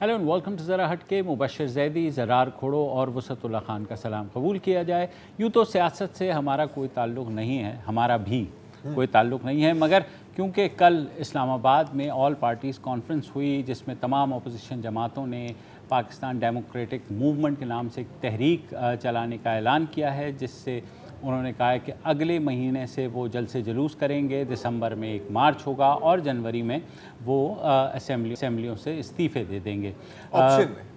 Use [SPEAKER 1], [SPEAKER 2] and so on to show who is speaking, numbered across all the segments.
[SPEAKER 1] Hello and welcome to ज़रा हट के। मुबशर ज़ैदी, ज़रार खोड़ो और वसतुल्लाह खान का सलाम कबूल किया जाए। यूँ तो सियासत से हमारा कोई ताल्लुक़ नहीं है, हमारा भी कोई ताल्लुक़ नहीं है, मगर क्योंकि कल इस्लामाबाद में ऑल पार्टीज़ कॉन्फ्रेंस हुई जिसमें तमाम अपोजिशन जमातों ने पाकिस्तान डेमोक्रेटिक मूवमेंट के नाम से एक तहरीक चलाने का ऐलान किया है, जिससे उन्होंने कहा है कि अगले महीने से वो जलसे जुलूस करेंगे, दिसंबर में एक मार्च होगा और जनवरी में वो असेंबलियों से इस्तीफ़े दे देंगे।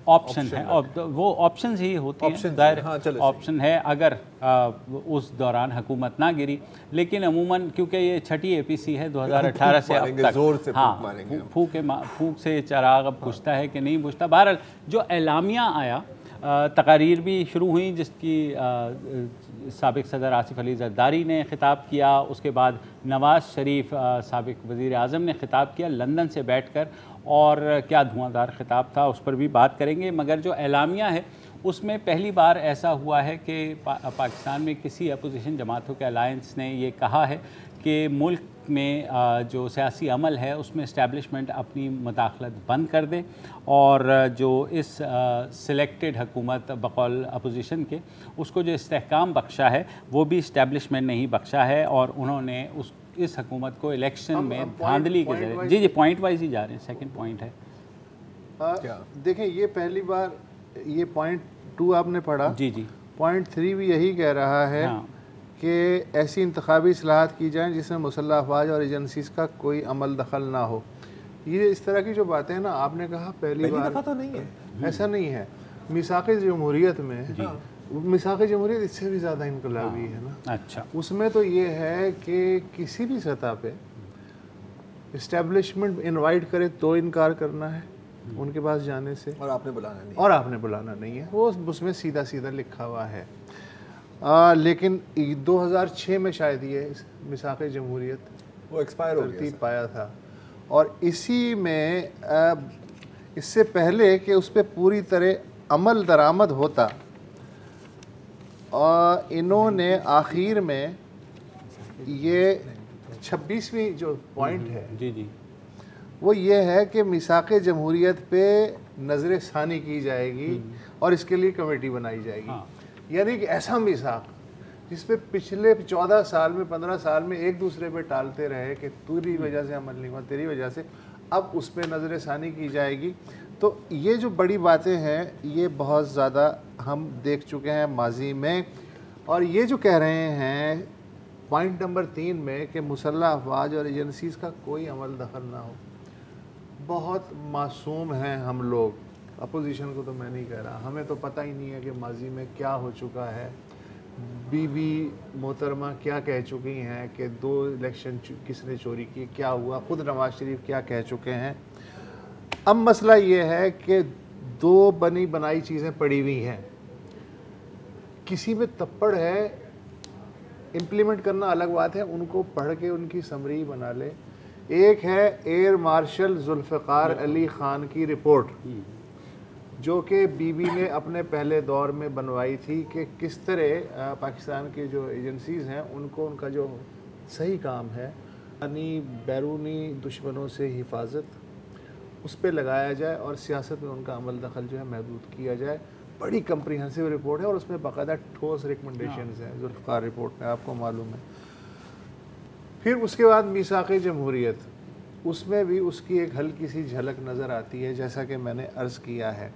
[SPEAKER 1] ऑप्शन है, और वो ऑप्शंस ही होते हैं, दायर ऑप्शन है अगर उस दौरान हुकूमत ना गिरी। लेकिन अमूमन क्योंकि ये छठी APC है 2018 से अब तक,
[SPEAKER 2] जोर से
[SPEAKER 1] फूक से चिराग अब बुझता है कि नहीं बुझता। बहरहाल जो एलामिया आया, तकारीर भी शुरू हुई जिसकी साबिक सदर आसिफ अली जरदारी ने ख़िताब किया, उसके बाद नवाज़ शरीफ साबिक वज़ीर आज़म ने ख़िताब किया लंदन से बैठकर, और क्या धुआंधार ख़िताब था उस पर भी बात करेंगे। मगर जो एलामिया है उसमें पहली बार ऐसा हुआ है कि पाकिस्तान में किसी अपोजिशन जमातों के अलायंस ने ये कहा है कि मुल्क में जो सियासी अमल है उसमें इस्टेब्लिशमेंट अपनी मुदाखलत बंद कर दे, और जो इस सिलेक्टेड हुकूमत बकौल अपोजिशन के उसको जो इस्तेहकाम बख्शा है वो भी इस्टेब्लिशमेंट नहीं बख्शा है, और उन्होंने इस हुकूमत को इलेक्शन में धांधली के जरिए जी पॉइंट वाइज ही जा रहे हैं। सेकंड पॉइंट है
[SPEAKER 3] क्या देखें, ये पहली बार ये पॉइंट 2 आपने पढ़ा,
[SPEAKER 1] जी
[SPEAKER 3] पॉइंट 3 भी यही कह रहा है कि ऐसी इंतखाबी इस्लाहात की जाएँ जिसमें मुसल्लह अफवाज और एजेंसीज़ का कोई अमल दखल ना हो। ये इस तरह की जो बातें हैं ना, आपने कहा पहली बार
[SPEAKER 2] तो नहीं है,
[SPEAKER 3] ऐसा नहीं है। मिसाक़ जमहूरियत में, मिसाक़ जमहूरियत इससे भी ज़्यादा इनकलाबी है ना।
[SPEAKER 1] अच्छा,
[SPEAKER 3] उसमें तो ये है कि किसी भी सतह पे इस्टेब्लिशमेंट इनवाइट करे तो इनकार करना है उनके पास जाने से,
[SPEAKER 2] और आपने बुलाना नहीं है,
[SPEAKER 3] वो उसमें सीधा सीधा लिखा हुआ है। लेकिन 2006 में शायद ये मिसाक़ जमहूरियत
[SPEAKER 2] वो एक्सपायर हो गया
[SPEAKER 3] पाया था, और इसी में इससे पहले कि उस पर पूरी तरह अमल दरामद होता, इन्होंने आखिर में ये 26वीं जो पॉइंट है
[SPEAKER 1] जी
[SPEAKER 3] वो ये है कि मिसाक़ जमहूरियत पे नज़र सानी की जाएगी और इसके लिए कमेटी बनाई जाएगी। यानी कि ऐसा मिसाक़ जिस पे पिछले 14 साल में 15 साल में एक दूसरे पे टालते रहे कि तेरी वजह से अमल नहीं हुआ, तेरी वजह से, अब उस पर नज़र सानी की जाएगी। तो ये जो बड़ी बातें हैं ये बहुत ज़्यादा हम देख चुके हैं माजी में, और ये जो कह रहे हैं पॉइंट नंबर 3 में कि मुसल्लह अफवाज और एजेंसीज़ का कोई अमल दखल ना हो, बहुत मासूम हैं हम लोग। अपोजिशन को तो मैं नहीं कह रहा, हमें तो पता ही नहीं है कि माजी में क्या हो चुका है। बीबी मोहतरमा क्या कह चुकी हैं कि 2 इलेक्शन किसने चोरी की, क्या हुआ, ख़ुद नवाज़ शरीफ क्या कह चुके हैं। अब मसला ये है कि 2 बनी बनाई चीज़ें पड़ी हुई हैं, किसी में तप्पड़ है, इम्प्लीमेंट करना अलग बात है, उनको पढ़ के उनकी समरी बना ले। एक है एयर मार्शल जुल्फ़िकार अली ख़ान की रिपोर्ट, जो कि बीबी ने अपने पहले दौर में बनवाई थी कि किस तरह पाकिस्तान की जो एजेंसीज़ हैं उनको उनका जो सही काम है यानी बैरूनी दुश्मनों से हिफाजत, उस पर लगाया जाए और सियासत में उनका अमल दखल जो है महदूद किया जाए। बड़ी कम्प्रीहेंसिव रिपोर्ट है और उसमें बाकायदा ठोस रिकमेंडेशंस हैं जुल्फ़िकार रिपोर्ट में, आपको मालूम है। फिर उसके बाद मीसाक़ जमहूरियत, उसमें भी उसकी एक हल्की सी झलक नज़र आती है, जैसा कि मैंने अर्ज़ किया है।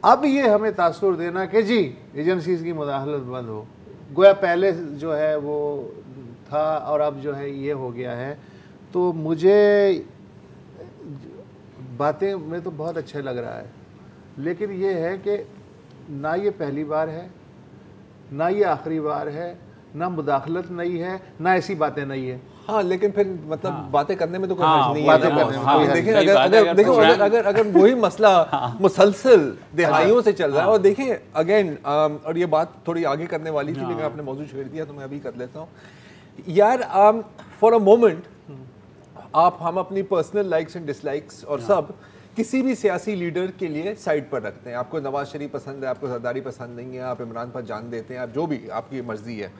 [SPEAKER 3] अब ये हमें तासुर देना कि जी एजेंसीज़ की मुदाखलत बंद हो, गोया पहले जो है वो था और अब जो है ये हो गया है, तो मुझे बातें में तो बहुत अच्छा लग रहा है, लेकिन ये है कि ना ये पहली बार है, ना ये आखिरी बार है, ना मुदाखलत नहीं है, ना ऐसी बातें नहीं है।
[SPEAKER 2] हाँ, लेकिन फिर मतलब बातें करने में तो कोई हर्ज नहीं है।
[SPEAKER 3] देखें
[SPEAKER 2] अगर वही मसला मुसलसल दिहाइयों से चल रहा है, और देखें अगेन, और ये बात थोड़ी आगे करने वाली थी लेकिन आपने मौजूद छेड़ दिया तो मैं अभी कर लेता हूँ यार। फॉर अ मोमेंट हम अपनी पर्सनल लाइक्स एंड डिसलाइक्स और सब किसी भी सियासी लीडर के लिए साइड पर रखते हैं। आपको नवाज शरीफ पसंद है, आपको जरदारी पसंद नहीं है, आप इमरान पर जान देते हैं, आप जो भी आपकी मर्जी है।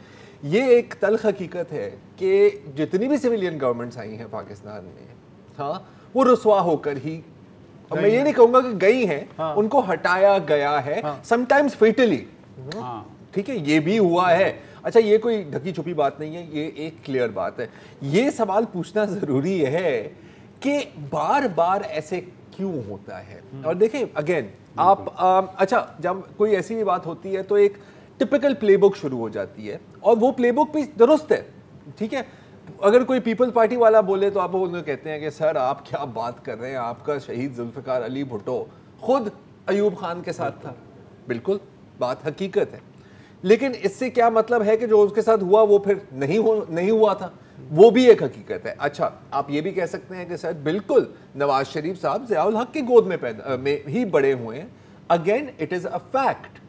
[SPEAKER 2] ये एक तल्ख हकीकत है कि जितनी भी सिविलियन गवर्नमेंट्स आई हैं पाकिस्तान में, हाँ, वो रुसवा होकर ही और मैं ये नहीं कहूंगा कि गई हैं, उनको हटाया गया है, समटाइम्स फेटली। ठीक है, ये भी हुआ है। अच्छा, ये कोई ढकी छुपी बात नहीं है, ये एक क्लियर बात है। ये सवाल पूछना जरूरी है कि बार बार ऐसे क्यों होता है। और देखें अगेन आप अच्छा, जब कोई ऐसी भी बात होती है तो एक टिपिकल प्लेबुक शुरू हो जाती है, और वो प्लेबुक भी दुरुस्त है। ठीक है, अगर कोई पीपल्स पार्टी वाला बोले तो आप उन्हें कहते हैं कि सर आप क्या बात कर रहे हैं, आपका शहीद जुल्फ़िकार अली भुट्टो खुद अयूब खान के साथ था। बिल्कुल, बात हकीकत है, लेकिन इससे क्या मतलब है कि जो उसके साथ हुआ वो फिर नहीं हुआ था, वो भी एक हकीकत है। अच्छा, आप ये भी कह सकते हैं कि सर बिल्कुल नवाज शरीफ साहब ज़ियाउल हक की गोद में ही बड़े हुए हैं, again it is a fact,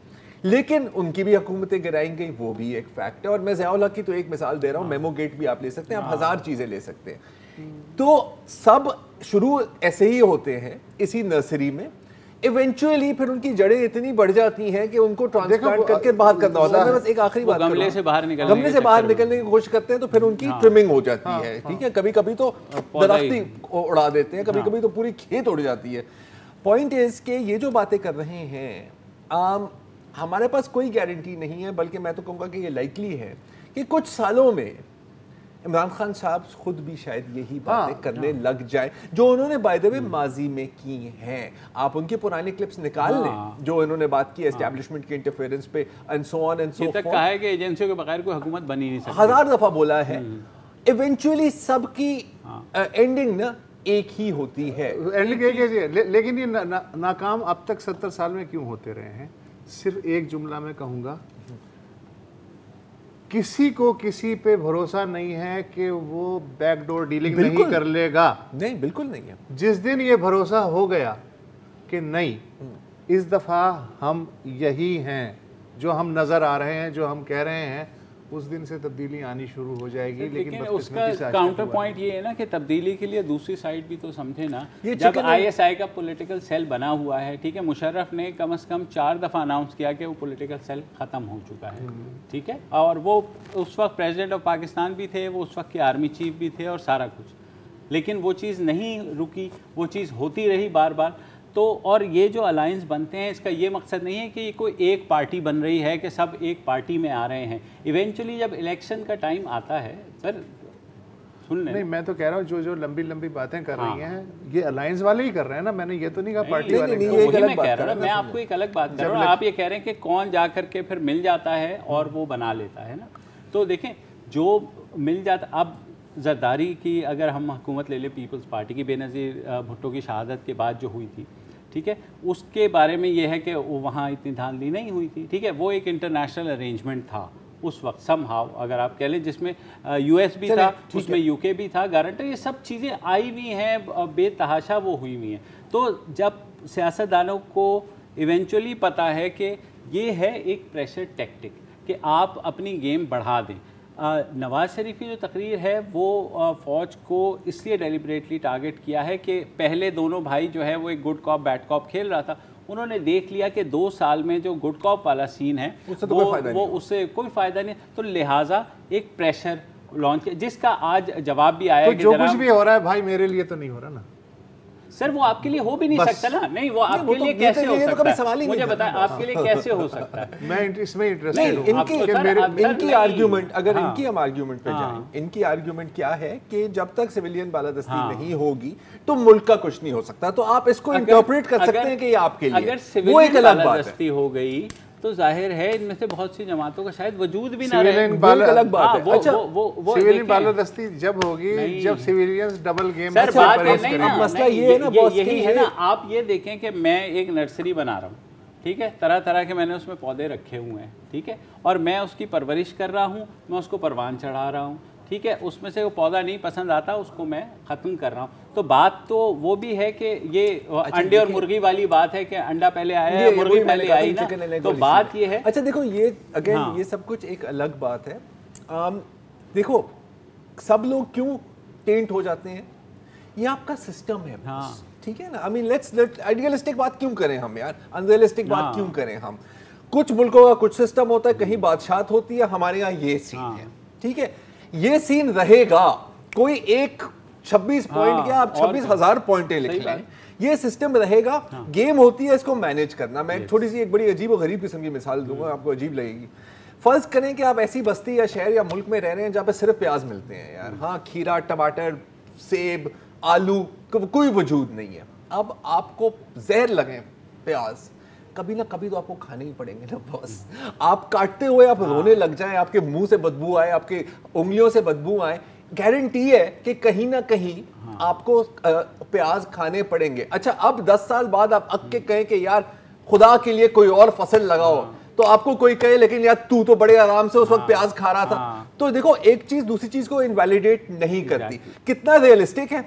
[SPEAKER 2] लेकिन उनकी भी हुकूमतें गिराई गई, वो भी एक फैक्ट है। और मैं ज़ियाउल हक की तो एक मिसाल दे रहा हूँ, मेमो गेट भी आप ले सकते हैं, आप 1000 चीज़ें ले सकते हैं। तो सब शुरू ऐसे ही होते हैं इसी नर्सरी में, इवेंचुअली फिर उनकी जड़ें इतनी बढ़ जाती हैं कि उनको ट्रांसप्लांट करके बाहर करना होता है। बस एक आखिरी बात,
[SPEAKER 1] गमले से बाहर
[SPEAKER 2] निकलने की कोशिश करते हैं तो फिर उनकी ट्रिमिंग हो जाती है। ठीक है, कभी कभी तो दरख्ती उड़ा देते हैं, कभी कभी तो पूरी खेत उड़ जाती है। पॉइंट इज के ये जो बातें कर रहे हैं, हमारे पास कोई गारंटी नहीं है, बल्कि मैं तो कहूँगा कि ये लाइकली है कि कुछ सालों में इमरान खान साहब खुद भी शायद यही बातें करने लग जाए जो उन्होंने बाय द वे माजी में की हैं। आप उनके पुराने क्लिप्स निकाल लें जो इन्होंने बात की एस्टैब्लिशमेंट के इंटरफेरेंस पे and so on and so fourth.
[SPEAKER 1] कहा है कि एजेंसियों के बगैर कोई हुकूमत बनी नहीं सकती,
[SPEAKER 2] 1000 दफा बोला है। इवेंचुअली सबकी एंडिंग ना एक ही होती है,
[SPEAKER 3] एंडिंग एक ही है। लेकिन ये नाकाम अब तक 70 साल में क्यों होते रहे हैं? सिर्फ एक जुमला में कहूँगा, किसी को किसी पे भरोसा नहीं है कि वो बैकडोर डीलिंग नहीं कर लेगा।
[SPEAKER 2] नहीं, बिल्कुल नहीं है।
[SPEAKER 3] जिस दिन ये भरोसा हो गया कि नहीं, इस दफ़ा हम यही हैं जो हम नज़र आ रहे हैं, जो हम कह रहे हैं, उस दिन से तब्दीली आनी शुरू हो जाएगी। लेकिन
[SPEAKER 1] उसका काउंटर पॉइंट ये है ना कि तब्दीली के लिए दूसरी साइड भी तो समझे ना। जब आईएसआई का पॉलिटिकल सेल बना हुआ है, ठीक है, मुशर्रफ ने कम से कम 4 दफ़ा अनाउंस किया कि वो पॉलिटिकल सेल ख़त्म हो चुका है। ठीक है, और वो उस वक्त प्रेसिडेंट ऑफ पाकिस्तान भी थे, वो उस वक्त के आर्मी चीफ भी थे और सारा कुछ, लेकिन वो चीज़ नहीं रुकी, वो चीज़ होती रही बार बार। तो और ये जो अलायंस बनते हैं, इसका ये मकसद नहीं है कि कोई एक पार्टी बन रही है कि सब एक पार्टी में आ रहे हैं। इवेंचुअली जब इलेक्शन का टाइम आता है, सर सुन लें,
[SPEAKER 3] नहीं मैं तो कह रहा हूँ जो लंबी लंबी बातें कर रही हैं ये अलायंस वाले ही कर रहे हैं ना, मैंने ये तो नहीं कहा पार्टी वाले।
[SPEAKER 1] मैं आपको एक अलग बात कर रहा हूँ। आप ये कह रहे हैं कि कौन जा करके फिर मिल जाता है और वो बना लेता है ना। तो देखें, जो मिल जाता, अब जरदारी की अगर हम हुकूमत ले लें, पीपल्स पार्टी की बेनज़ीर भुट्टो की शहादत के बाद जो हुई थी, ठीक है, उसके बारे में ये है कि वो वहाँ इतनी धांधली नहीं हुई थी। ठीक है, वो एक इंटरनेशनल अरेंजमेंट था उस वक्त समहाउ, अगर आप कह लें, जिसमें यूएस भी था, उसमें यूके भी था, गारंटर, ये सब चीज़ें आई हुई हैं, बेतहाशा वो हुई हुई हैं। तो जब सियासतदानों को इवेंचुअली पता है कि ये है एक प्रेशर टैक्टिक कि आप अपनी गेम बढ़ा दें। नवाज शरीफ की जो तकरीर है वो फ़ौज को इसलिए डेलिबरेटली टारगेट किया है कि पहले दोनों भाई जो है वो एक गुड कॉप बैड कॉप खेल रहा था। उन्होंने देख लिया कि 2 साल में जो गुड कॉप वाला सीन है उससे कोई फ़ायदा नहीं, तो लिहाजा एक प्रेशर लॉन्च किया, जिसका आज जवाब भी आया।
[SPEAKER 3] तो जो कुछ भी हो रहा है भाई मेरे लिए तो नहीं हो रहा ना
[SPEAKER 1] सर, वो आपके लिए हो भी नहीं सकता ना। नहीं, वो आपके लिए कैसे हो सकता है, मुझे बताएं, आपके लिए कैसे हो सकता है?
[SPEAKER 3] मैं इसमें इंटरेस्टेड हूं।
[SPEAKER 2] इनकी आर्ग्यूमेंट, अगर इनकी हम आर्ग्यूमेंट पे जाएं, इनकी आर्ग्यूमेंट क्या है कि जब तक सिविलियन बालादस्ती नहीं होगी तो मुल्क का कुछ नहीं हो सकता। तो आप इसको इंटरप्रेट कर सकते हैं कि ये आपके लिए,
[SPEAKER 1] अगर सिविलियन बालादस्ती हो गई तो जाहिर है इनमें से बहुत सी जमातों का शायद वजूद भी ना रहे,
[SPEAKER 2] अलग बात है। अच्छा,
[SPEAKER 3] वो सिविलियन बालादस्ती जब होगी जब सिविलियंस डबल गेम।
[SPEAKER 1] सर बात नहीं ना, मसला ये है ना, यही है ना। आप ये देखें कि मैं एक नर्सरी बना रहा हूँ, ठीक है, तरह तरह के मैंने उसमें पौधे रखे हुए हैं, ठीक है, और मैं उसकी परवरिश कर रहा हूँ, मैं उसको परवान चढ़ा रहा हूँ, ठीक है, उसमें से वो पौधा नहीं पसंद आता उसको मैं ख़त्म कर रहा हूँ। तो बात तो वो भी है कि ये अंडे और मुर्गी वाली बात है कि अंडा पहले आया या मुर्गी पहले आई ना, तो बात ये है।
[SPEAKER 2] अच्छा देखो, ये अगेन ये सब कुछ एक अलग बात है। देखो सब लोग क्यों टेंट हो जाते हैं, ये आपका सिस्टम है, ठीक है ना। आई मीन लेट्स आइडियलिस्टिक बात क्यों करें हम यार, अनरियलिस्टिक बात क्यों करें हम। कुछ मुल्कों का कुछ सिस्टम होता है, कहीं बादशाहत होती है, हमारे यहाँ ये सीन है, ठीक है, ये सीन रहेगा। कोई एक 26 पॉइंट या आप 26,000 पॉइंटें लिख लें, ये सिस्टम रहेगा। गेम होती है इसको मैनेज करना। मैं थोड़ी सी एक बड़ी अजीब और गरीब किस्म की मिसाल दूंगा, आपको अजीब लगेगी। फर्ज करें कि आप ऐसी बस्ती या शहर या मुल्क में रह रहे हैं जहाँ पे सिर्फ प्याज मिलते हैं यार। हाँ, खीरा, टमाटर, सेब, आलू कोई वजूद नहीं है। अब आपको जहर लगे प्याज, कभी ना कभी तो आपको खाने ही पड़ेंगे ना बॉस। आप काटते हुए आप रोने लग जाएं, आपके मुंह से बदबू आए, आपके उंगलियों से बदबू आए, गारंटी है कि कहीं ना कहीं आपको प्याज खाने पड़ेंगे। अच्छा, अब 10 साल बाद आप अक के कहें कि यार खुदा के लिए कोई और फसल लगाओ, तो आपको कोई कहे लेकिन यार तू तो बड़े आराम से उस वक्त प्याज खा रहा था। तो देखो, एक चीज दूसरी चीज को इनवैलिडेट नहीं करती। कितना रियलिस्टिक है,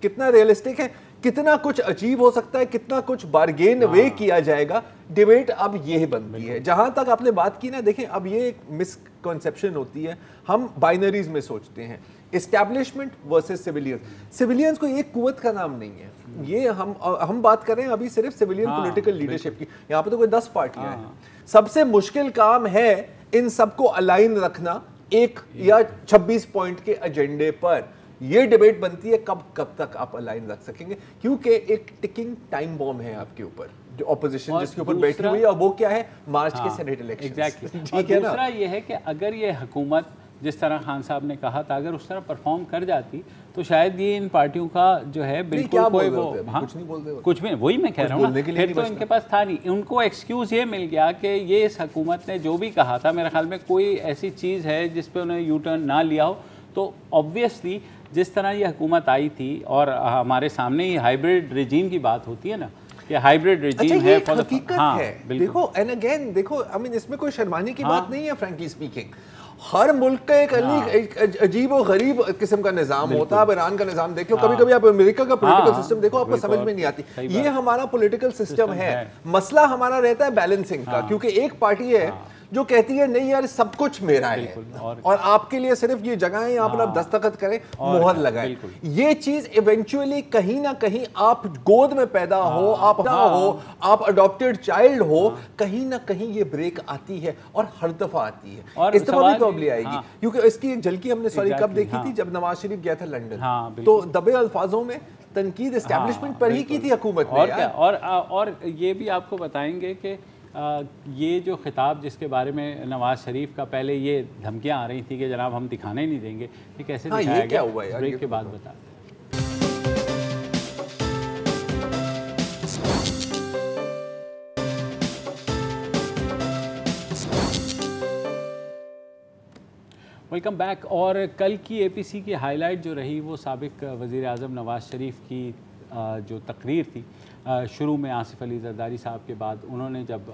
[SPEAKER 2] कितना रियलिस्टिक है, कितना कुछ अचीव हो सकता है, कितना कुछ बार्गेन वे किया जाएगा। डिबेट अब ये बनती है। जहां तक आपने बात की ना, देखें अब ये एक मिसकंसेप्शन होती है, हम बाइनरीज में सोचते हैं, एस्टैब्लिशमेंट वर्सेस सिविलियंस। सिविलियंस कोई एक कुव्वत का नाम नहीं है। ये हम बात कर रहे हैं अभी सिर्फ सिविलियन पॉलिटिकल लीडरशिप की। यहाँ पे तो कोई 10 पार्टियां हैं। सबसे मुश्किल काम है इन सबको अलाइन रखना एक या 26 पॉइंट के एजेंडे पर। ये डिबेट बनती है कब तक आप अलाइन रख सकेंगे, क्योंकि एक टिकिंग टाइम बॉम्ब है आपके ऊपर, जो ऑपोजिशन जिसके ऊपर बैठी हुई है, और वो क्या है, मार्च के सेनेट इलेक्शन।
[SPEAKER 1] एग्जैक्टली। ठीक है ना। दूसरा ये है कि अगर ये हुकूमत जिस तरह खान साहब ने कहा था, अगर उस तरह परफॉर्म कर जाती तो शायद ये इन पार्टियों का जो है बिल्कुल कोई वो
[SPEAKER 2] कुछ नहीं बोलते,
[SPEAKER 1] कुछ भी, वही मैं कह रहा हूँ ना, फिर तो इनके पास था नहीं। उनको एक्सक्यूज ये मिल गया कि ये इस हुकूमत ने जो भी कहा था, मेरे ख्याल में कोई ऐसी चीज़ है जिस पे उन्होंने यू टर्न ना लिया हो। तो ऑब्वियसली जिस तरह ये हुकूमत आई थी, और हमारे सामने ही हाइब्रिड रिजीम की बात होती है ना, कि हाइब्रिड रिजीम है फॉर द। हाँ,
[SPEAKER 2] देखो एंड अगेन देखो, आई मीन इसमें कोई शर्माने की बात नहीं है। फ्रैंकली स्पीकिंग, हर मुल्क का एक अजीब और गरीब किस्म का निजाम होता है। आप ईरान का निजाम देख लो, कभी कभी आप अमेरिका का पॉलिटिकल सिस्टम देखो, आपको समझ में नहीं आती। ये हमारा पॉलिटिकल सिस्टम है। मसला हमारा रहता है बैलेंसिंग का, क्योंकि एक पार्टी है जो कहती है नहीं यार सब कुछ मेरा है, और आपके लिए सिर्फ ये जगह है, यहाँ पर आप दस्तखत करें, मोहर लगाएं। ये चीज इवेंचुअली कहीं ना कहीं, आप गोद में पैदा हो, आप अडॉप्टेड चाइल्ड हो, कहीं ना कहीं ये ब्रेक आती है, और हर दफा आती है। और इस दफा भी प्रॉब्लम आएगी, क्योंकि इसकी एक झलकी हमने कब देखी थी, जब नवाज शरीफ गया था लंदन, तो दबे अल्फाजों में तनकीद एस्टैब्लिशमेंट पर ही की थी हुकूमत ने।
[SPEAKER 1] और ये भी आपको बताएंगे कि ये जो खिताब जिसके बारे में नवाज शरीफ का पहले ये धमकियां आ रही थी कि जनाब हम दिखाने नहीं देंगे, ये कैसे दिखाया गया, ब्रेक के बाद बता दें। Welcome back. और कल की एपीसी की हाईलाइट जो रही वो साबिक वज़ीर आज़म नवाज शरीफ की जो तकरीर थी, शुरू में आसिफ अली जरदारी साहब के बाद उन्होंने जब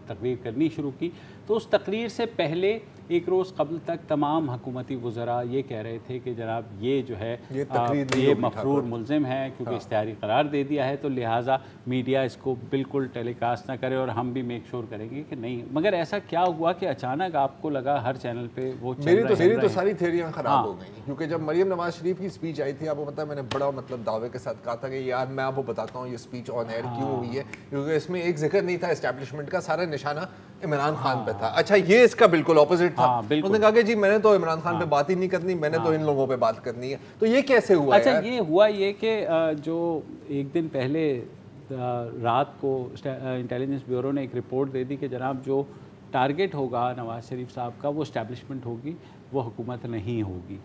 [SPEAKER 1] तकरीर करनी शुरू की, तो उस तकरीर से पहले एक रोज़ कबल तक तमाम हुकूमती वज़रा ये कह रहे थे कि जनाब ये जो है ये मफरूर मुल्ज़िम है, क्योंकि इश्तिहारी करार दे दिया है, तो लिहाजा मीडिया इसको बिल्कुल टेलीकास्ट ना करे और हम भी मेक श्योर करेंगे कि नहीं। मगर ऐसा क्या हुआ कि अचानक आपको लगा हर चैनल पे वो
[SPEAKER 2] मेरी तो सारी थ्योरियां खराब हो गई, क्योंकि जब मरियम नवाज शरीफ की स्पीच आई थी, आपको पता है मैंने बड़ा मतलब दावे के साथ कहा था कि यार मैं आपको बताता हूँ ये स्पीच ऑन एयर क्यों हुई है, क्योंकि इसमें एक जिक्र नहीं था एस्टैब्लिशमेंट का, सारा निशाना इमरान खान पे था। अच्छा, ये इसका बिल्कुल ऑपोजिट था। उन्होंने कहा कि जी मैंने तो इमरान खान पे बात ही नहीं करनी, मैंने तो इन लोगों पे बात करनी है। तो ये कैसे हुआ?
[SPEAKER 1] अच्छा, ये हुआ ये कि जो एक दिन पहले रात को इंटेलिजेंस ब्यूरो ने एक रिपोर्ट दे दी कि जनाब जो टारगेट होगा नवाज शरीफ साहब का वो एस्टैब्लिशमेंट होगी, वो हुकूमत नहीं होगी।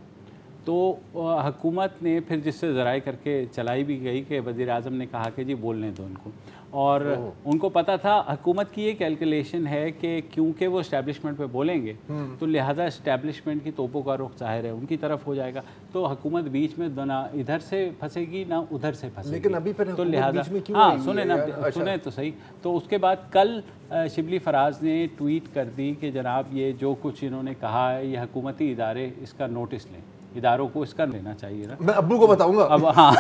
[SPEAKER 1] तो हुकूमत ने फिर जिससे ज़राए करके चलाई भी गई कि वज़ीर आज़म ने कहा कि जी बोलने दो उनको, और उनको पता था, हुकूमत की ये कैलकुलेशन है कि क्योंकि वो इस्टेब्लिशमेंट पे बोलेंगे तो लिहाजा इस्टेब्लिशमेंट की तोपों का रुख ज़ाहिर है उनकी तरफ हो जाएगा, तो हुकूमत बीच में ना इधर से फंसेगी ना उधर से फंसेगी।
[SPEAKER 2] लेकिन अभी फिर
[SPEAKER 1] तो लिहाजा हाँ सुने ना, सुने तो सही। तो उसके बाद कल शिबली फराज ने ट्वीट कर दी कि जनाब ये जो कुछ इन्होंने कहा है ये हुकूमती इदारे इसका नोटिस लें, इदारों को इसका लेना चाहिए ना।
[SPEAKER 2] मैं अब्बू को बताऊंगा
[SPEAKER 1] अब। हाँ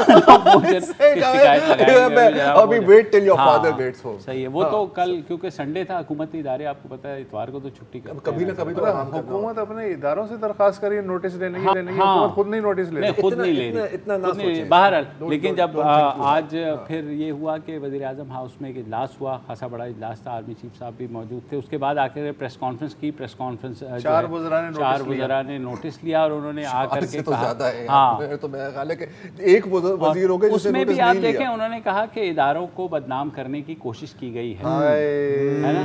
[SPEAKER 2] अभी wait till your father gets home.
[SPEAKER 1] सही है वो तो कल, क्योंकि संडे था, हुकूमती इदारे आपको पता है इतवार को तो छुट्टी करते हैं।
[SPEAKER 2] कभी ना कभी तो
[SPEAKER 3] हुकूमत अपने इदारों से दरखास्त करिए नोटिस लेने की, हुकूमत खुद नहीं नोटिस लेती,
[SPEAKER 1] खुद नहीं ले रही, इतना ना सोचें बहरहाल। लेकिन जब आज फिर ये हुआ कि वज़ीर आज़म हाउस में एक इजलास हुआ, खासा बड़ा इजलास था, आर्मी चीफ साहब भी मौजूद थे। उसके बाद आकर प्रेस कॉन्फ्रेंस की, प्रेस कॉन्फ्रेंस
[SPEAKER 3] 4 वज़रा
[SPEAKER 1] ने नोटिस लिया और उन्होंने आकर करके
[SPEAKER 2] तो ज्यादा है।
[SPEAKER 1] हाँ,
[SPEAKER 2] तो मेरा ख्याल है कि एक वजीर हो गए जिसने
[SPEAKER 1] उसमें भी
[SPEAKER 2] नोटिस
[SPEAKER 1] आप
[SPEAKER 2] नहीं
[SPEAKER 1] देखें
[SPEAKER 2] लिया।
[SPEAKER 1] उन्होंने कहा कि इदारों को बदनाम करने की कोशिश की गई है ना?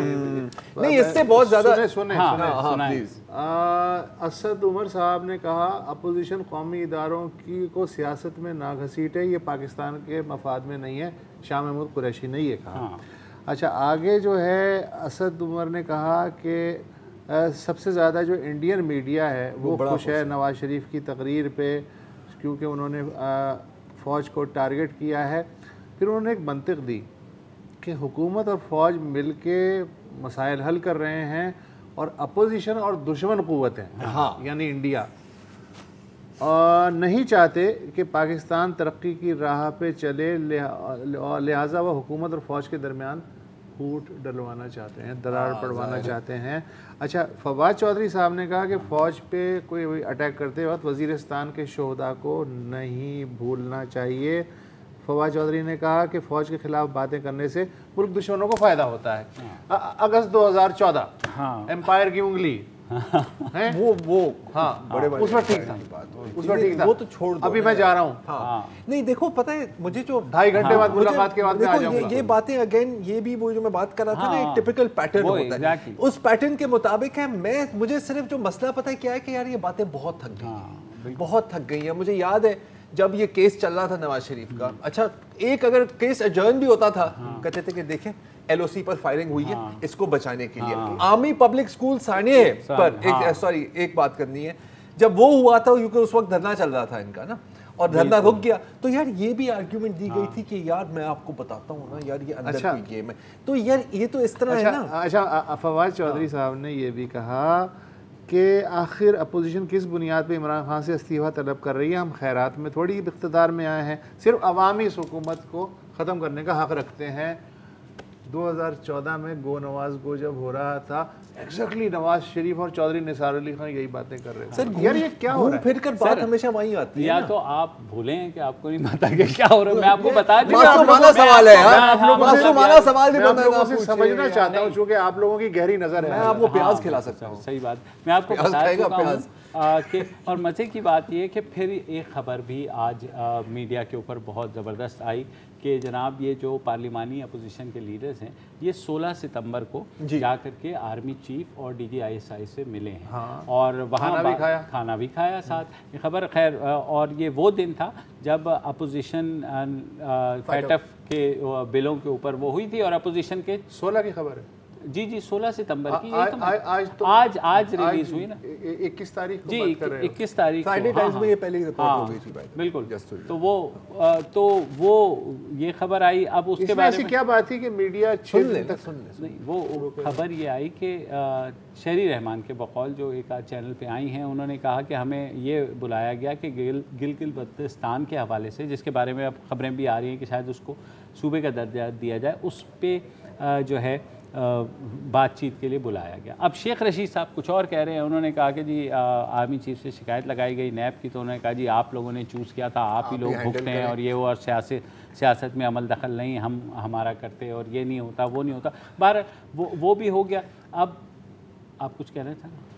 [SPEAKER 2] नहीं, इससे बहुत ज्यादा
[SPEAKER 3] सुने
[SPEAKER 2] प्लीज।
[SPEAKER 3] असद उमर साहब ने कहा अपोजिशन कौमी इदारों की को सियासत में ना घसीटे, ये पाकिस्तान के मफाद में नहीं है। शाह महमूद कुरैशी ने ये कहा। अच्छा, आगे जो है असद उमर ने कहा कि सबसे ज़्यादा जो इंडियन मीडिया है वो खुश है नवाज शरीफ की तकरीर पे, क्योंकि उन्होंने फ़ौज को टारगेट किया है। फिर उन्होंने एक मंतिक दी कि हुकूमत और फ़ौज मिल के मसाइल हल कर रहे हैं और अपोजिशन और दुश्मन क़ुव्वतें, हाँ, यानी इंडिया नहीं चाहते कि पाकिस्तान तरक्की की राह पे चले, लिहाजा वह हुकूमत और फ़ौज के दरमियान फूट डलवाना चाहते हैं, दरार पड़वाना चाहते हैं। अच्छा, फवाद चौधरी साहब ने कहा कि फ़ौज पे कोई अटैक करते वक्त वज़ीरिस्तान के शोहदा को नहीं भूलना चाहिए। फवाद चौधरी ने कहा कि फ़ौज के ख़िलाफ़ बातें करने से मुल्क दुश्मनों को फ़ायदा होता है। अगस्त 2014, एम्पायर की उंगली है वो हाँ,
[SPEAKER 2] बड़े
[SPEAKER 3] उसमें ठीक था, उसमें ठीक था।
[SPEAKER 2] वो तो छोड़ दो,
[SPEAKER 3] अभी मैं जा रहा हूँ।
[SPEAKER 2] हाँ। नहीं देखो, पता है मुझे जो
[SPEAKER 3] 2.5 घंटे बाद मुलाकात के बाद मैं आ जाऊंगा।
[SPEAKER 2] ये बातें अगेन, ये भी वो जो मैं बात कर रहा था ना, एक टिपिकल पैटर्न होता है। उस पैटर्न के मुताबिक है। मुझे सिर्फ जो मसला पता है क्या है कि यार ये बातें बहुत थक गई, बहुत थक गई हैं। मुझे याद है जब ये केस चल रहा था नवाज शरीफ का, अच्छा एक अगर केस अजर्न भी होता था, कहते थे कि देखें LOC पर फायरिंग हुई है, इसको बचाने के लिए। आर्मी पब्लिक स्कूल साने पर एक बात करनी है, जब वो हुआ था क्योंकि उस वक्त धरना चल रहा था इनका ना, और धरना रुक गया, तो यार ये भी आर्ग्यूमेंट दी गई थी कि यार मैं आपको बताता हूँ ना यार, ये अंदर की गेम है। तो यार ये तो इस तरह है ना।
[SPEAKER 3] अच्छा, फवाद चौधरी साहब ने ये भी कहा कि आखिर अपोजिशन किस बुनियाद पे इमरान खान से इस्तीफ़ा तलब कर रही है। हम खैरात में थोड़ी इक़्तिदार में आए हैं, सिर्फ अवामी इस हुकूमत को ख़त्म करने का हक़ रखते हैं। 2014 में गो नवाज गो जब हो रहा था, एग्जैक्टली नवाज शरीफ और चौधरी निसार अली खान यही बातें कर रहे थे।
[SPEAKER 2] सर यार ये क्या हो रहा है? फिर कर बात हमेशा वहीं आती है।
[SPEAKER 1] या तो आप भूलें कि आपको नहीं पता कि क्या हो रहा है। मैं आपको बता दूं,
[SPEAKER 2] मासूमाना सवाल है यार, मासूमाना सवाल भी
[SPEAKER 3] मैं समझना चाहता हूँ, क्योंकि आप लोगों की गहरी नजर है।
[SPEAKER 2] मैं आपको प्याज खिला सकता हूँ।
[SPEAKER 1] सही बात, मैं आपको बता चुका हूँ कि, और मज़े की बात ये कि फिर एक ख़बर भी आज मीडिया के ऊपर बहुत ज़बरदस्त आई कि जनाब ये जो पार्लिमानी अपोजिशन के लीडर्स हैं, ये 16 सितंबर को जा कर के आर्मी चीफ और DGISI से मिले हैं। और वहाँ खाना भी खाया साथ। ये खबर खैर, और ये वो दिन था जब अपोजिशन फैटफ के बिलों के ऊपर वो हुई थी, और अपोजिशन के
[SPEAKER 3] 16 की खबर है।
[SPEAKER 1] जी 16 सितंबर की। आज रिलीज हुई ना,
[SPEAKER 3] 21 तारीख को
[SPEAKER 1] जी,
[SPEAKER 3] बात कर रहे हो।
[SPEAKER 1] 21 तारीख
[SPEAKER 2] फ्राइडे टाइम्स में ये पहले रिपोर्ट हो गई थी।
[SPEAKER 1] बिल्कुल, तो वो ये खबर आई। अब उसके बारे में
[SPEAKER 3] क्या बात थी कि मीडिया
[SPEAKER 1] नहीं, वो खबर ये आई कि शहरी रहमान के बकौल जो एक चैनल पे आई हैं, उन्होंने कहा कि हमें ये बुलाया गया कि गिलगित बल्तिस्तान के हवाले से, जिसके बारे में अब खबरें भी आ रही हैं कि शायद उसको सूबे का दर्जा दिया जाए, उस पर जो है बातचीत के लिए बुलाया गया। अब शेख रशीद साहब कुछ और कह रहे हैं। उन्होंने कहा कि जी आर्मी चीफ से शिकायत लगाई गई नैब की, तो उन्होंने कहा जी आप लोगों ने चूज़ किया था, आप ही लोग भुगते हैं, और ये वो, और सियासत में अमल दखल नहीं हम हमारा करते, और ये नहीं होता वो नहीं होता। बार वो भी हो गया। अब आप कुछ कह रहे थे?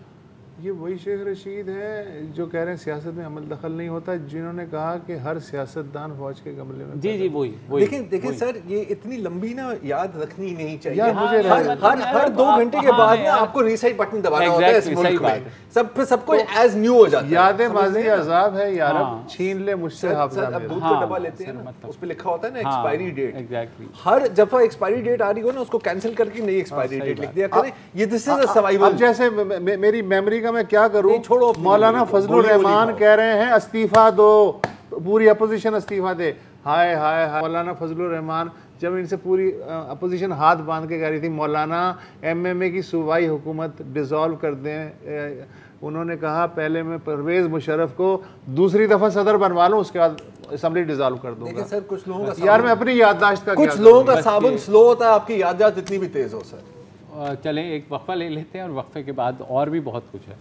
[SPEAKER 3] ये वही शेख रशीद है जो कह रहे हैं सियासत में अमल दखल नहीं होता, जिन्होंने कहा कि हर सियासतदान फौज के गमले में।
[SPEAKER 1] जी वही।
[SPEAKER 2] देखें सर, ये इतनी लंबी ना याद रखनी नहीं चाहिए।
[SPEAKER 3] हर
[SPEAKER 2] 2 घंटे के बाद ना आपको रीसेट बटन दबाना होता है इस मुल्क में। सब कुछ एज न्यू हो जाता है।
[SPEAKER 3] यादें माज़ी अज़ाब है यार, छीन ले मुझसे हाफ़िज़ा।
[SPEAKER 2] अब दूध का डब्बा लेते हैं ना, उस पे लिखा होता है ना एक्सपायरी डेट। एग्जैक्टली, हर दफा एक्सपायरी डेट आ रही हो ना, उसको कैंसिल करके नई एक्सपायरी डेट लिख दिया करें। ये दिस इज अ सर्वाइवल।
[SPEAKER 3] अब जैसे मेरी मेमोरी मैं क्या करूं, मौलाना फजलुर रहमान कह रहे हैं इस्तीफा दो, पूरी अपोजिशन इस्तीफा दे। हाय हाय हाय, मौलाना फजलुर रहमान जब इनसे पूरी अपोजिशन हाथ बांध के कह रही थी मौलाना MMA की सूबाई हुकूमत डिसॉल्व कर दें, उन्होंने कहा पहले मैं परवेज़ मुशर्रफ को दूसरी दफ़ा सदर बनवा लूँ, उसके बाद असम्बली डिसॉल्व कर दूंगा।
[SPEAKER 2] सर कुछ लोगों का
[SPEAKER 3] यार मैं अपनी याददाश्त का,
[SPEAKER 2] कुछ लोगों का साबुन स्लो होता है, आपकी याददाश्त इतनी भी तेज़ हो। सर
[SPEAKER 1] चलें एक वक्फा ले लेते हैं, और वक्फे के बाद और भी बहुत कुछ है।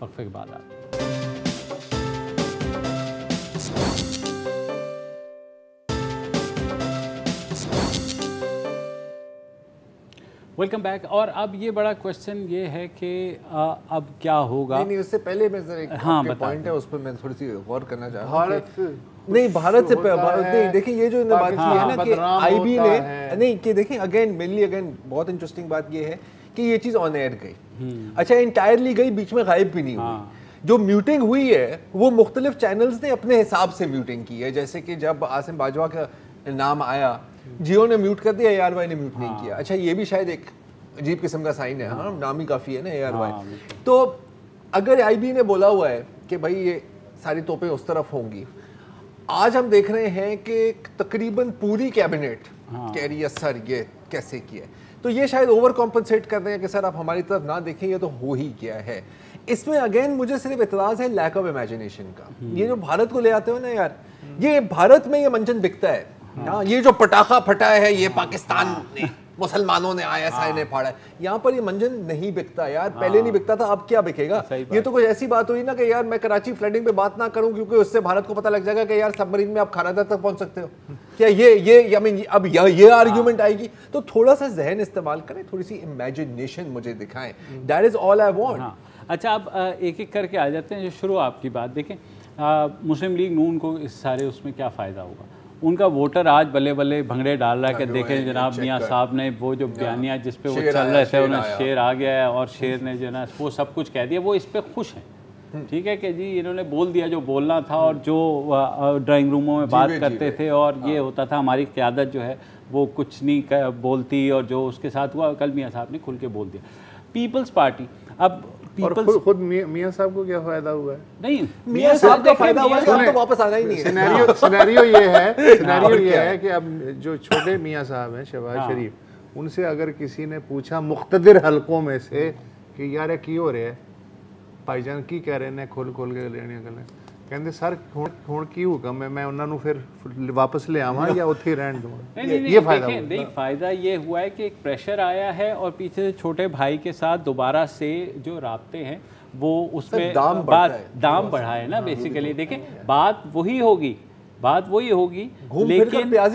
[SPEAKER 1] वक्फे के बाद आप वेलकम बैक। और अब ये बड़ा क्वेश्चन ये है कि अब क्या होगा।
[SPEAKER 2] नहीं, उससे पहले मैं जरा एक पॉइंट है उस पर मैं थोड़ी सी गौर करना चाह रहा हूँ। भारत से नहीं, देखिए ये जो बात की है ना कि आईबी ने नहीं कि देखिए अगेन बहुत इंटरेस्टिंग बात ये है कि ये चीज़ ऑन एयर गई। अच्छा, इंटायरली गई, बीच में गायब भी नहीं हुई। जो म्यूटिंग हुई है वो मुख्तलिफ चैनल्स ने अपने हिसाब से म्यूटिंग की है। जैसे कि जब आसिम बाजवा का नाम आया, जियो ने म्यूट कर दिया, ARY ने म्यूट नहीं किया। अच्छा, ये भी शायद एक अजीब किस्म का साइन है। हाँ, नाम ही काफ़ी है ना ARY। तो अगर आईबी ने बोला हुआ है कि भाई ये सारी तोपें उस तरफ होंगी, आज हम देख रहे हैं कि तकरीबन पूरी कैबिनेट कह रही है सर ये कैसे किया। तो ये शायद ओवर कॉम्पनसेट कर रहे हैं कि सर आप हमारी तरफ ना देखें, ये तो हो ही गया है। इसमें अगेन मुझे सिर्फ इतराज़ है लैक ऑफ इमेजिनेशन का। ये जो भारत को ले आते हो ना यार, ये भारत में ये मंचन बिकता है। ये जो पटाखा फटा है ये पाकिस्तान ने, मुसलमानों ने ISI ने फाड़ा है। यहाँ पर ये मंजन नहीं बिकता यार, पहले नहीं बिकता था, अब क्या बिकेगा। ये तो कोई ऐसी बात हुई ना कि यार मैं कराची फ्लडिंग पे बात ना करूं क्योंकि उससे भारत को पता लग जाएगा कि यार सबमरीन में आप खानादार तक पहुंच सकते हो। क्या ये अब ये आर्ग्यूमेंट आएगी? तो थोड़ा सा जहन इस्तेमाल करें, थोड़ी सी इमेजिनेशन मुझे दिखाएं। That is all I want.
[SPEAKER 1] अच्छा, अब एक एक करके आ जाते हैं। जो शुरू आपकी बात देखें, मुस्लिम लीग नून को इस सारे उसमें क्या फ़ायदा होगा? उनका वोटर आज बल्ले बल्ले भंगड़े डाल रहा है कि देखें जनाब मियाँ साहब ने वो जो बयानिया जिस पे वो चल रहे थे, उन्हें शेर आ गया है और शेर ने जो ना वो सब कुछ कह दिया, वो इस पर खुश हैं। ठीक है कि जी इन्होंने बोल दिया जो बोलना था, और जो ड्राइंग रूमों में बात करते थे और ये होता था हमारी क़यादत जो है वो कुछ नहीं बोलती, और जो उसके साथ हुआ कल मियाँ साहब ने खुल के बोल दिया। पीपल्स पार्टी अब
[SPEAKER 3] खुद मियां साहब को क्या फायदा हुआ है?
[SPEAKER 1] नहीं,
[SPEAKER 2] मियां साहब का फायदा हुआ है, तो वापस आना ही नहीं है।
[SPEAKER 3] सिनेरियो ये है कि अब जो छोटे मियां साहब हैं शहबाज शरीफ, उनसे अगर किसी ने पूछा मुख्तदिर हलकों में से कि यार की हो रहा है भाईजान की कह रहे हैं खोल के लेने गले, कहते सर हुण की हुक्म है, मैं उन्होंने फिर वापस ले आवा या उत्थे ही रहने दूंगा। ये फायदा हुआ।
[SPEAKER 1] नहीं, फायदा ये हुआ है कि एक प्रेशर आया है और पीछे से छोटे भाई के साथ दोबारा से जो राब्ते हैं वो उसमें दाम बढ़ा है ना बेसिकली। देखें बात वही होगी,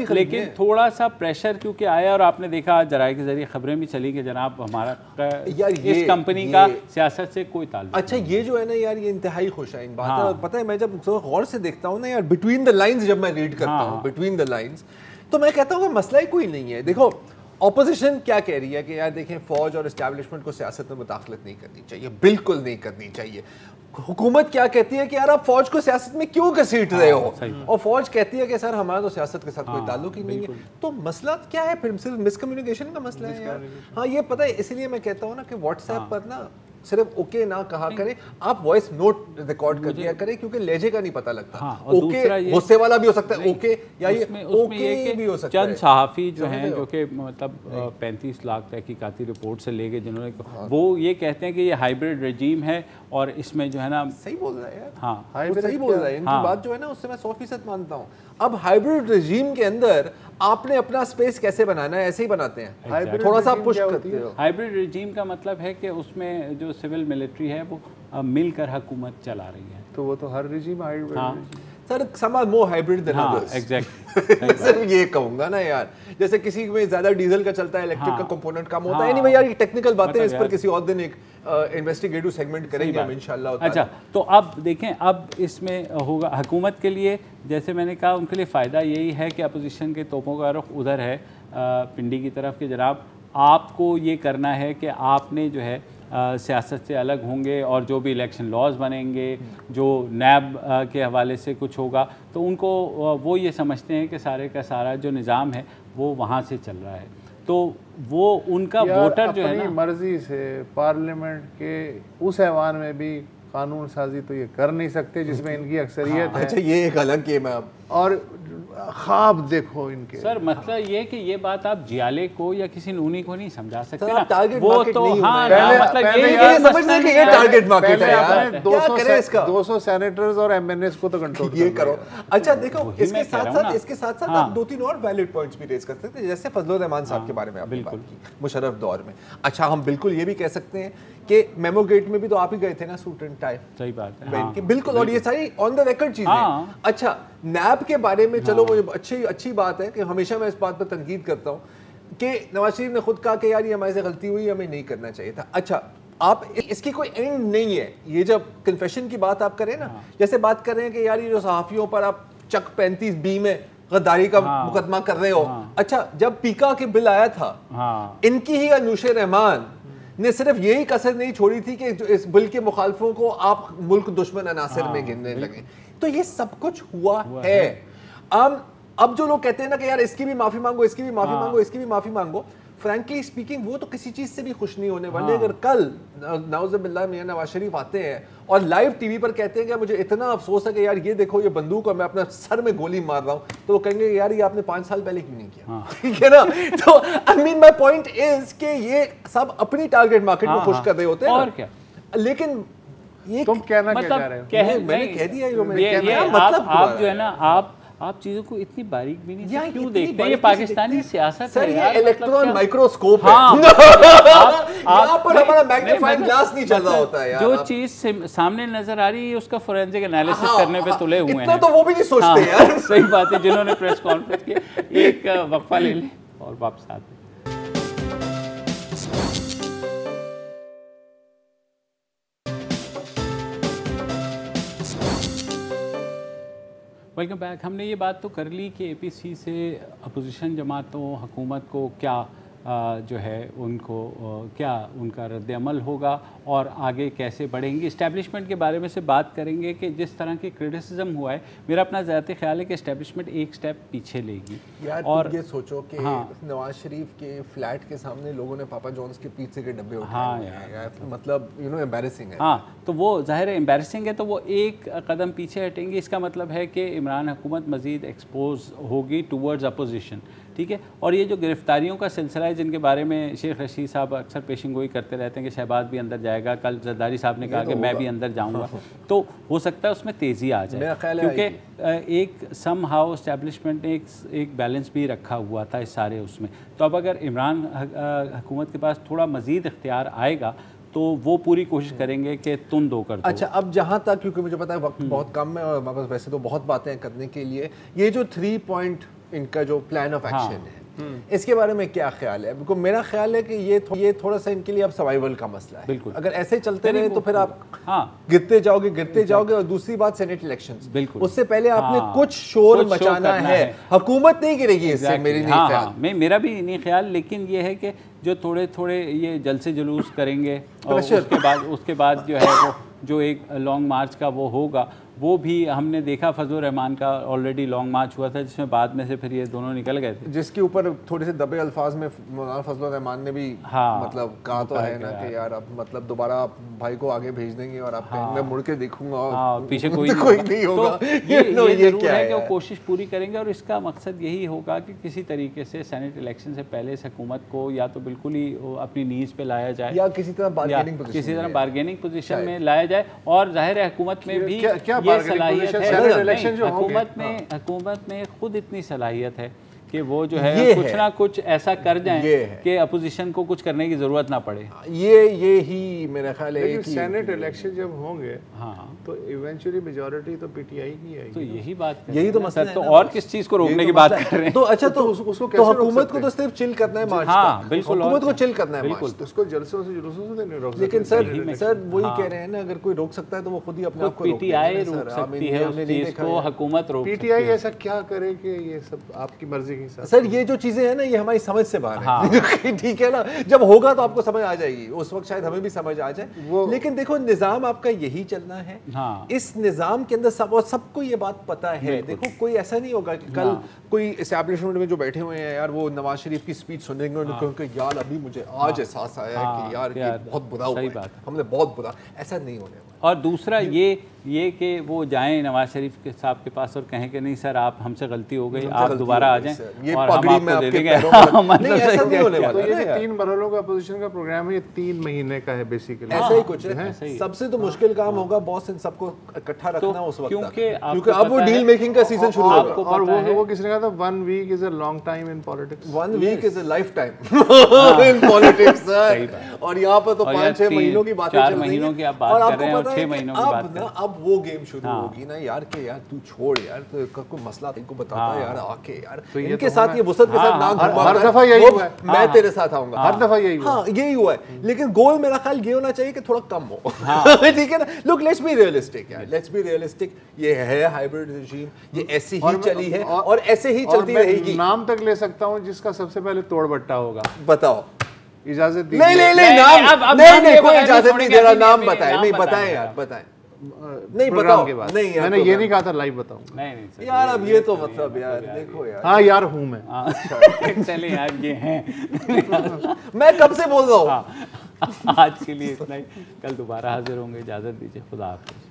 [SPEAKER 1] लेकिन थोड़ा सा प्रेशर क्योंकि आया, और आपने देखा जराये के जरिए खबरें भी चली कि जनाब हमारा इस कंपनी का सियासत से कोई ताल्लुक।
[SPEAKER 2] अच्छा, ये जो है ना यार, ये इंतहाई खुशाइन बात है। और पता है मैं जब गौर से देखता हूँ ना यार, बिटवीन द लाइन्स जब मैं रीड करता हूँ बिटवीन द लाइन्स, तो मैं कहता हूँ कि मसला ही कोई नहीं है। देखो ऑपोजिशन क्या कह रही है कि यार देखें फौज और एस्टैब्लिशमेंट को सियासत में मुदाखलत नहीं करनी चाहिए, बिल्कुल नहीं करनी चाहिए। हुकूमत क्या कहती है कि यार आप फौज को सियासत में क्यों घसीट रहे हो, और फौज कहती है कि सर हमारा तो सियासत के साथ कोई ताल्लुक ही नहीं है। तो मसला क्या है फिर? सिर्फ मिसकम्युनिकेशन का मसला है यार। हाँ, ये पता है, इसलिए मैं कहता हूँ ना कि व्हाट्सएप पर ना सिर्फ ओके ना कहा करें, आप वॉइस नोट रिकॉर्ड कर दिया करें, क्योंकि लहजे का नहीं पता लगता। ओके गुस्से वाला भी हो सकता है, ओके या ये ओके भी हो सकता है।
[SPEAKER 1] चंद सहाफ़ी जो हैं जो कि मतलब 35 लाख तहकीकाती रिपोर्ट से लेके जिन्होंने वो ये कहते हैं कि ये हाइब्रिड रजीम है, और इसमें जो है ना
[SPEAKER 2] सही बोल रहा है यार।
[SPEAKER 1] हाँ,
[SPEAKER 2] सही बोल रहा है। इनकी बात जो है ना उससे मैं 100% मानता हूँ। अब हाइब्रिड रजीम के अंदर आपने अपना स्पेस कैसे बनाना है, ऐसे ही बनाते हैं, थोड़ा सा पुश करते हो।
[SPEAKER 1] हाइब्रिड रजीम का मतलब है कि उसमें जो सिविल मिलिट्री है वो मिलकर हुकूमत चला रही है।
[SPEAKER 3] तो वो तो हर regime hybrid
[SPEAKER 2] sir, some are more hybrid than others।
[SPEAKER 1] Exactly.
[SPEAKER 2] Sir ये कहूँगा ना यार, जैसे किसी में ज़्यादा डीजल का चलता है, इलेक्ट्रिक का कंपोनेंट कम होता है। नहीं भाई यार, ये टेक्निकल बातें इस पर किसी और दिन एक इन्वेस्टिगेटिव सेगमेंट करेंगे हम इंशाल्लाह।
[SPEAKER 1] अच्छा, तो अब देखें, अब इसमें होगा हुकूमत के लिए, जैसे मैंने कहा उनके लिए फ़ायदा यही है कि अपोजिशन के तोपों का रुख उधर है पिंडी की तरफ कि जनाब आपको ये करना है कि आपने जो है सियासत से अलग होंगे, और जो भी इलेक्शन लॉज बनेंगे, जो नैब के हवाले से कुछ होगा, तो उनको वो ये समझते हैं कि सारे का सारा जो निज़ाम है वो वहाँ से चल रहा है। तो वो उनका वोटर जो है ना,
[SPEAKER 3] मर्जी से पार्लियामेंट के उस ऐवान में भी कानून साजी तो ये कर नहीं सकते जिसमें इनकी अक्सरियत है।
[SPEAKER 2] अच्छा, ये एक अलग गेम है। अब और
[SPEAKER 3] ख्वाब देखो इनके।
[SPEAKER 1] सर मतलब ये कि ये बात आप जियाले को या किसी नूनी को नहीं समझा सकते
[SPEAKER 2] ना,
[SPEAKER 1] टारगेट
[SPEAKER 2] वो
[SPEAKER 1] तो
[SPEAKER 2] हाँ,
[SPEAKER 1] मतलब
[SPEAKER 2] ये समझना कि ये टारगेट मार्केट है यार।
[SPEAKER 3] 200 सेनेटर्स और एमएनएस को तो कंट्रोल
[SPEAKER 2] ये करो। अच्छा देखो, इसके साथ साथ आप 2-3 और वैलिड पॉइंट्स भी रेज कर सकते हैं, जैसे फजलुर रहमान साहब के बारे में आपने बात की, मुशर्रफ दौर में। अच्छा, हम बिल्कुल ये भी कह सकते हैं कि मेमो गेट में भी तो आप ही गए थे ना, सूट एंड टाई।
[SPEAKER 1] सही बात है,
[SPEAKER 2] बिल्कुल। और ये सारी ऑन द रिकॉर्ड चीजें। अच्छा, नैब के बारे में चलो वो अच्छी बात है कि हमेशा मैं इस बात पर तनकीद करता हूँ। कि नवाज शरीफ ने खुद कहा कि यार ये हमारे से गलती हुई, हमें नहीं करना चाहिए था। अच्छा, आप इसकी कोई एंड नहीं है। ये जब कन्फेशन की बात आप करें ना, जैसे बात कर रहे हैं कि यार ये जो सहाफ़ियों पर आप चक 35B में गद्दारी का मुकदमा कर रहे हो। अच्छा, जब पीका के बिल आया था, इनकी ही अनुशे रहमान ने सिर्फ यही कसर नहीं छोड़ी थी कि इस बिल के मुखालफों को आप मुल्क दुश्मन अनासर में गिनने लगे। तो ये सब कुछ हुआ है। अब जो लोग कहते हैं ना कि यार इसकी भी माफी मांगो, इसकी भी माफी मांगो, इसकी भी माफी मांगो, फ्रैंकली स्पीकिंग वो तो किसी चीज से भी खुश नहीं होने वाले। अगर कल नाउज़ुबिल्लाह मियां नवाज शरीफ आते हैं और लाइव टीवी पर कहते हैं कि मुझे इतना अफसोस है कि यार ये देखो ये बंदूक और मैं अपना सर में गोली मार रहा हूं, तो वो कहेंगे यार ये आपने 5 साल पहले क्यों नहीं किया? ठीक है ना? तो I mean my point is कि ये सब अपनी टारगेट मार्केट को खुश कर रहे होते हैं और क्या। लेकिन ये
[SPEAKER 3] तुम कहना क्या चाह रहे हो?
[SPEAKER 2] मैंने कह दिया जो मैंने
[SPEAKER 1] कह दिया। मतलब आप जो है ना, आप चीजों को इतनी बारीक भी नहीं क्यों देखते हैं? ये पाकिस्तानी सियासत
[SPEAKER 2] सर,
[SPEAKER 1] है
[SPEAKER 2] ये
[SPEAKER 1] यार,
[SPEAKER 2] इलेक्ट्रॉन माइक्रोस्कोप है।
[SPEAKER 1] हाँ,
[SPEAKER 2] यहाँ पर हमारा मैग्नीफाइंग ग्लास नहीं चल रहा होता है यार।
[SPEAKER 1] जो चीज सामने नजर आ रही है उसका फोरेंसिक एनालिसिस करने पे तुले हुए हैं।
[SPEAKER 2] इतना तो वो भी नहीं सोचते यार।
[SPEAKER 1] सही बात है। जिन्होंने प्रेस कॉन्फ्रेंस की, एक वक्फा ले लें और वापस आते हैं। Welcome back. हमने ये बात तो कर ली कि APC से अपोजिशन जमातों, हुकूमत को क्या जो है उनको क्या उनका रद्द-ए-अमल होगा और आगे कैसे बढ़ेंगे। इस्टेब्लिशमेंट के बारे में से बात करेंगे कि जिस तरह की क्रिटिसिज्म हुआ है, मेरा अपना ज़ाती ख्याल है कि इस्टेब्लिशमेंट एक स्टेप पीछे लेगी।
[SPEAKER 2] यार और ये सोचो कि नवाज शरीफ के फ्लैट के सामने लोगों ने पापा जॉन्स के पिज़्ज़े के डब्बे उठाए यार, मतलब एम्बैरेसिंग है।
[SPEAKER 1] हाँ, तो वो ज़ाहिर है एम्बैरेसिंग है, तो वो एक कदम पीछे हटेंगे। इसका मतलब है कि इमरान हुकूमत मज़ीद एक्सपोज होगी टूवर्ड्स अपोजिशन। ठीक है। और ये जो गिरफ्तारियों का सिलसिला है जिनके बारे में शेख रशीद साहब अक्सर पेशिंग गोई करते रहते हैं कि शहबाज भी अंदर जाएगा, कल जरदारी साहब ने कहा कि मैं भी अंदर जाऊंगा, तो हो सकता है उसमें तेज़ी आ जाए, क्योंकि एक सम हाउ इस्टेब्लिशमेंट ने एक बैलेंस भी रखा हुआ था इस सारे उसमें। तो अब अगर इमरान हुकूमत के पास थोड़ा मज़ीद इख्तियार आएगा तो वो पूरी कोशिश करेंगे कि तुम दो कर दो।
[SPEAKER 2] अच्छा, अब जहाँ तक, क्योंकि मुझे पता है वक्त बहुत कम है और हमारे पास वैसे तो बहुत बातें करने के लिए, ये जो 3 पॉइंट इनका जो प्लान ऑफ एक्शन है इसके बारे में क्या ख्याल है? बिल्कुल मेरा ख्याल है कि ये थोड़ा सा इनके लिए अब सर्वाइवल का मसला है। बिल्कुल, अगर ऐसे चलते रहे तो फिर आप गिरते जाओगे। और दूसरी बात, सेनेट इलेक्शंस, बिल्कुल उससे पहले आपने कुछ शोर मचाना है। हुकूमत नहीं गिरेगी इससे, मेरी नहीं ख्याल,
[SPEAKER 1] मेरा भी नहीं ख्याल। लेकिन ये है कि जो थोड़े थोड़े ये जलसे जुलूस करेंगे और उसके बाद जो है वो जो एक लॉन्ग मार्च का वो होगा, वो भी हमने देखा फजलुर रहमान का ऑलरेडी लॉन्ग मार्च हुआ था जिसमें बाद में से फिर ये दोनों निकल गए थे,
[SPEAKER 2] जिसके ऊपर थोड़े से दबे अल्फाज में मौलाना फजलुर रहमान ने भी मतलब कहा तो है ना कि यार अब मतलब दोबारा आप भाई को आगे भेज देंगे और आप मैं मुड़ के देखूंगा और
[SPEAKER 1] पीछे कोई
[SPEAKER 2] नहीं होगा।
[SPEAKER 1] तो ये जरूर है कि वो कोशिश पूरी करेंगे और इसका मकसद यही होगा कि किसी तरीके से सेनेट इलेक्शन से पहले इस हुकूमत को या तो बिल्कुल ही अपनी नीज पे लाया जाए
[SPEAKER 2] या किसी तरह
[SPEAKER 1] बार्गेनिंग पोजीशन में लाया जाए। और जाहिर है हुकूमत में भी ये सलाहियत है, हुकूमत में खुद इतनी सलाहियत है कि वो जो है कुछ ना कुछ ऐसा कर जाएं कि अपोजिशन को कुछ करने की जरूरत ना पड़े।
[SPEAKER 2] ये ही मेरा ख्याल है
[SPEAKER 3] कि सेनेट इलेक्शन जब होंगे तो इवेंचुअली मेजॉरिटी तो पीटीआई की आएगी।
[SPEAKER 1] तो
[SPEAKER 2] यही तो मसला है।
[SPEAKER 1] तो और किस चीज को रोकने की बात कर रहे हैं?
[SPEAKER 2] तो अच्छा, तो उसको हुकूमत को तो सिर्फ चिल करना है मार्च का, बिल्कुल हुकूमत को चिल करना है मार्च,
[SPEAKER 3] उसको जलसों से जुलूसों से नहीं रोक सकते।
[SPEAKER 2] लेकिन सर वही कह रहे हैं ना, अगर कोई रोक सकता है तो वो खुद ही अपने आप को
[SPEAKER 1] पीटीआई रोक सकती है उस चीज को, हुकूमत रोक सकती है।
[SPEAKER 3] पीटीआई ऐसा क्या करे कि ये सब आपकी मर्जी के साथ?
[SPEAKER 2] सर ये जो चीजें हैं ना ये हमारी समझ से बाहर है। ठीक है ना, जब होगा तो आपको समझ आ जाएगी, उस वक्त शायद हमें भी समझ आ जाए। लेकिन देखो निजाम आपका यही चलना है। इस निजाम के अंदर सबको ये बात पता है। देखो कोई ऐसा नहीं होगा कि कल कोई एस्टैब्लिशमेंट में जो बैठे हुए हैं यार वो नवाज शरीफ की स्पीच सुनेंगे और कहेंगे यार अभी मुझे आज एहसास आया कि यार ये बहुत बुरा हुआ, हमने बहुत बुरा, ऐसा नहीं होने वाला।
[SPEAKER 1] और दूसरा ये कि वो जाएं नवाज शरीफ के साहब के पास और कहें कि नहीं सर आप हमसे गलती हो गई, आप दोबारा आ जाएं और हम आपको दे देंगे।
[SPEAKER 3] तो ये 3 मरहलों का अपोजिशन का प्रोग्राम है, ये 3 महीने का है बेसिकली,
[SPEAKER 2] ऐसा ही कुछ है। सबसे तो मुश्किल काम होगा बॉस इन सबको इकट्ठा रखना उस वक्त, क्योंकि अब वो डील मेकिंग का सीजन शुरू होगा।
[SPEAKER 3] और वो किसने कहा था 1 week is a long time in politics,
[SPEAKER 2] 1 week is a life time in politics sir. और यहाँ पर तो 5-6 महीनों की बात,
[SPEAKER 1] 4 महीनों की आप बात कर रहे हैं।
[SPEAKER 2] रहा
[SPEAKER 1] 6
[SPEAKER 2] है
[SPEAKER 1] महीनों
[SPEAKER 2] कि
[SPEAKER 1] की बात
[SPEAKER 2] अब
[SPEAKER 1] करें।
[SPEAKER 2] ना अब वो गेम शुरू
[SPEAKER 1] हाँ।
[SPEAKER 2] होगी ना यार कि यार तू छोड़ यार, तो कोई मसला तेरे को बताता
[SPEAKER 1] हाँ।
[SPEAKER 2] यार आके यार
[SPEAKER 3] तो ये
[SPEAKER 2] इनके
[SPEAKER 3] तो
[SPEAKER 2] साथ
[SPEAKER 3] होना-
[SPEAKER 2] ये वुसत के साथ
[SPEAKER 1] हाँ,
[SPEAKER 2] ना
[SPEAKER 1] हाँ,
[SPEAKER 2] घुमाता
[SPEAKER 3] हर
[SPEAKER 2] है,
[SPEAKER 3] दफा यही
[SPEAKER 2] वो
[SPEAKER 3] हुआ है।
[SPEAKER 2] मैं
[SPEAKER 1] हाँ,
[SPEAKER 2] तेरे साथ आऊंगा।
[SPEAKER 3] हर दफा यही हुआ।
[SPEAKER 2] हाँ यही हुआ है, लेकिन गोल मेरा ख्याल ये होना चाहिए कि थोड़ा कम हो। ठीक है ना, लुक लेट्स बी रियलिस्टिक यार, लेट्स बी रियलिस्टिक। ये है हाइब्रिड रिजीम, ये ऐसी ही चली है और ऐसे ही
[SPEAKER 3] और
[SPEAKER 2] चलती
[SPEAKER 3] मैं
[SPEAKER 2] रहेगी।
[SPEAKER 3] नाम तक ले सकता हूँ जिसका सबसे पहले तोड़ बट्टा होगा।
[SPEAKER 2] बताओ।
[SPEAKER 3] इजाजत दी
[SPEAKER 2] नहीं नहीं नहीं
[SPEAKER 1] नहीं,
[SPEAKER 2] नाम
[SPEAKER 1] अब
[SPEAKER 2] नहीं
[SPEAKER 1] नाम
[SPEAKER 2] नहीं
[SPEAKER 1] के
[SPEAKER 2] कोई
[SPEAKER 1] बगैर
[SPEAKER 2] इजाजत
[SPEAKER 1] नहीं
[SPEAKER 2] नहीं दे रहा,
[SPEAKER 1] छोड़ेंगे,
[SPEAKER 2] नाम
[SPEAKER 1] अभी
[SPEAKER 2] बताएं।
[SPEAKER 1] नाम
[SPEAKER 2] नहीं
[SPEAKER 1] बताएं
[SPEAKER 2] बताएं यार,
[SPEAKER 1] आप।
[SPEAKER 2] बताएं नहीं
[SPEAKER 3] प्रोग्राम
[SPEAKER 2] बताओ
[SPEAKER 3] के बाद
[SPEAKER 2] नहीं यार,
[SPEAKER 3] मैंने ये नहीं कहा था लाइव बताऊंगा।
[SPEAKER 1] नहीं नहीं सर,
[SPEAKER 2] यार अब ये तो
[SPEAKER 1] नहीं,
[SPEAKER 2] मतलब यार देखो यार
[SPEAKER 3] हाँ यार हूँ मैं।
[SPEAKER 1] चले यार ये हैं।
[SPEAKER 2] मैं कब से बोल रहा हूँ।
[SPEAKER 1] आज के लिए इतना ही, कल दोबारा हाजिर होंगे, इजाज़त दीजिए, खुदा हाफिज़।